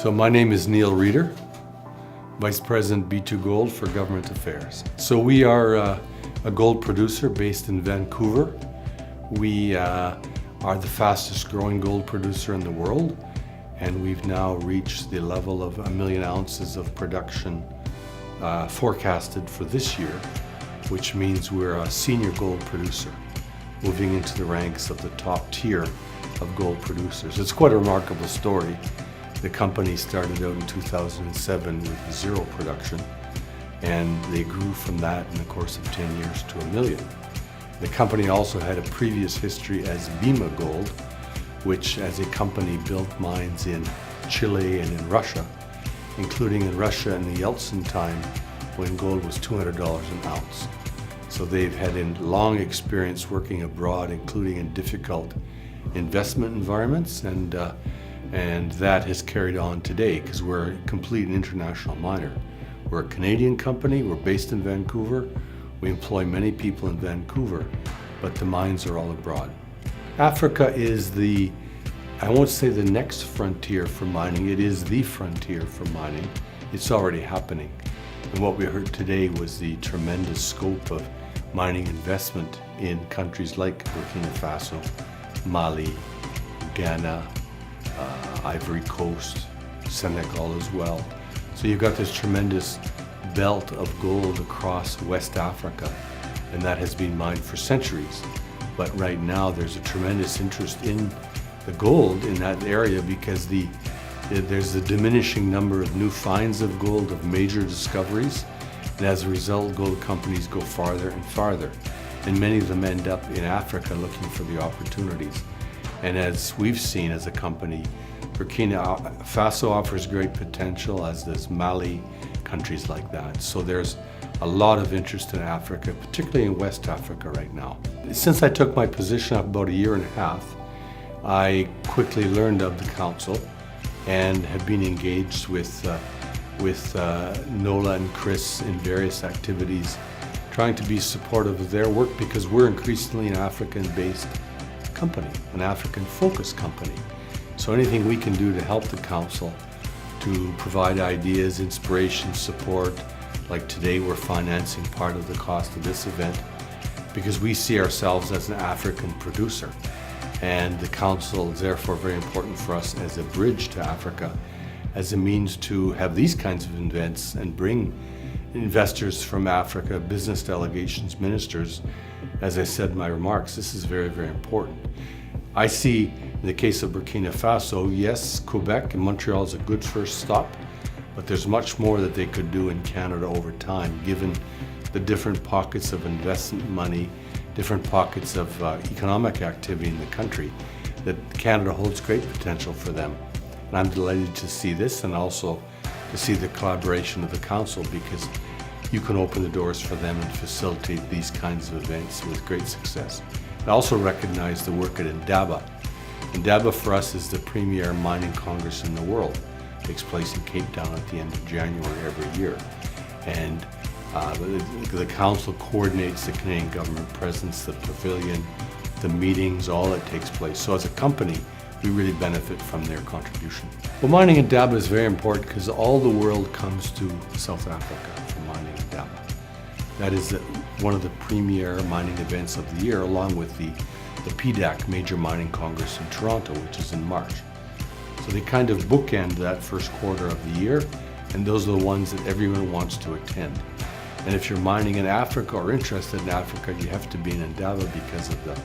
So my name is Neil Reeder, Vice President B2Gold for Government Affairs. So we are a gold producer based in Vancouver. We are the fastest growing gold producer in the world, and we've now reached the level of 1 million ounces of production forecasted for this year, which means we're a senior gold producer, moving into the ranks of the top tier of gold producers. It's quite a remarkable story. The company started out in 2007 with zero production, and they grew from that in the course of 10 years to 1 million. The company also had a previous history as B2Gold, which as a company built mines in Chile and in Russia, including in Russia in the Yeltsin time when gold was $200 an ounce. So they've had a long experience working abroad, including in difficult investment environments, and that has carried on today because we're a complete international miner. We're a Canadian company, we're based in Vancouver, we employ many people in Vancouver, but the mines are all abroad. Africa is I won't say the next frontier for mining, it is the frontier for mining. It's already happening. And what we heard today was the tremendous scope of mining investment in countries like Burkina Faso, Mali, Ghana, Ivory Coast, Senegal as well. So you've got this tremendous belt of gold across West Africa, and that has been mined for centuries. But right now there's a tremendous interest in the gold in that area because there's a diminishing number of new finds of gold, of major discoveries, and as a result gold companies go farther and farther. And many of them end up in Africa looking for the opportunities. And as we've seen as a company, Burkina Faso offers great potential, as does Mali, countries like that. So there's a lot of interest in Africa, particularly in West Africa right now. Since I took my position up about 1.5 years, I quickly learned of the council and have been engaged with Nola and Chris in various activities, trying to be supportive of their work because we're increasingly an African-based company, an African-focused company. So anything we can do to help the council to provide ideas, inspiration, support, like today we're financing part of the cost of this event because we see ourselves as an African producer. And the council is therefore very important for us as a bridge to Africa, as a means to have these kinds of events and bring investors from Africa, business delegations, ministers. As I said in my remarks, this is very, very important. I see in the case of Burkina Faso, yes, Quebec and Montreal is a good first stop, but there's much more that they could do in Canada over time, given the different pockets of investment money, different pockets of economic activity in the country, that Canada holds great potential for them. And I'm delighted to see this and also to see the collaboration of the council because you can open the doors for them and facilitate these kinds of events with great success. I also recognize the work at Indaba. Indaba for us is the premier mining congress in the world. It takes place in Cape Town at the end of January every year. And the council coordinates the Canadian government presence, the pavilion, the meetings, all that takes place. So as a company, we really benefit from their contribution. Well, mining in Indaba is very important because all the world comes to South Africa for mining in Indaba. That is one of the premier mining events of the year, along with the PDAC, Major Mining Congress in Toronto, which is in March. So they kind of bookend that first quarter of the year, and those are the ones that everyone wants to attend. And if you're mining in Africa or interested in Africa, you have to be in Indaba because of the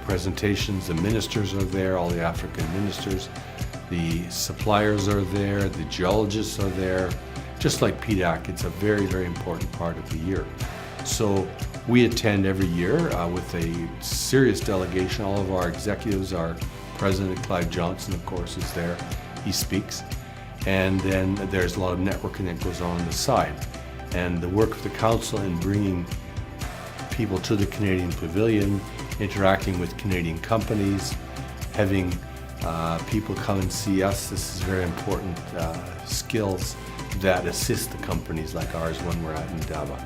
presentations. The ministers are there, all the African ministers. The suppliers are there, the geologists are there. Just like PDAC, it's a very, very important part of the year. So we attend every year with a serious delegation. All of our executives, our President Clive Johnson, of course, is there. He speaks. And then there's a lot of networking that goes on the side. And the work of the council in bringing people to the Canadian Pavilion, interacting with Canadian companies, having people come and see us, this is very important skills that assist the companies like ours when we're at Indaba.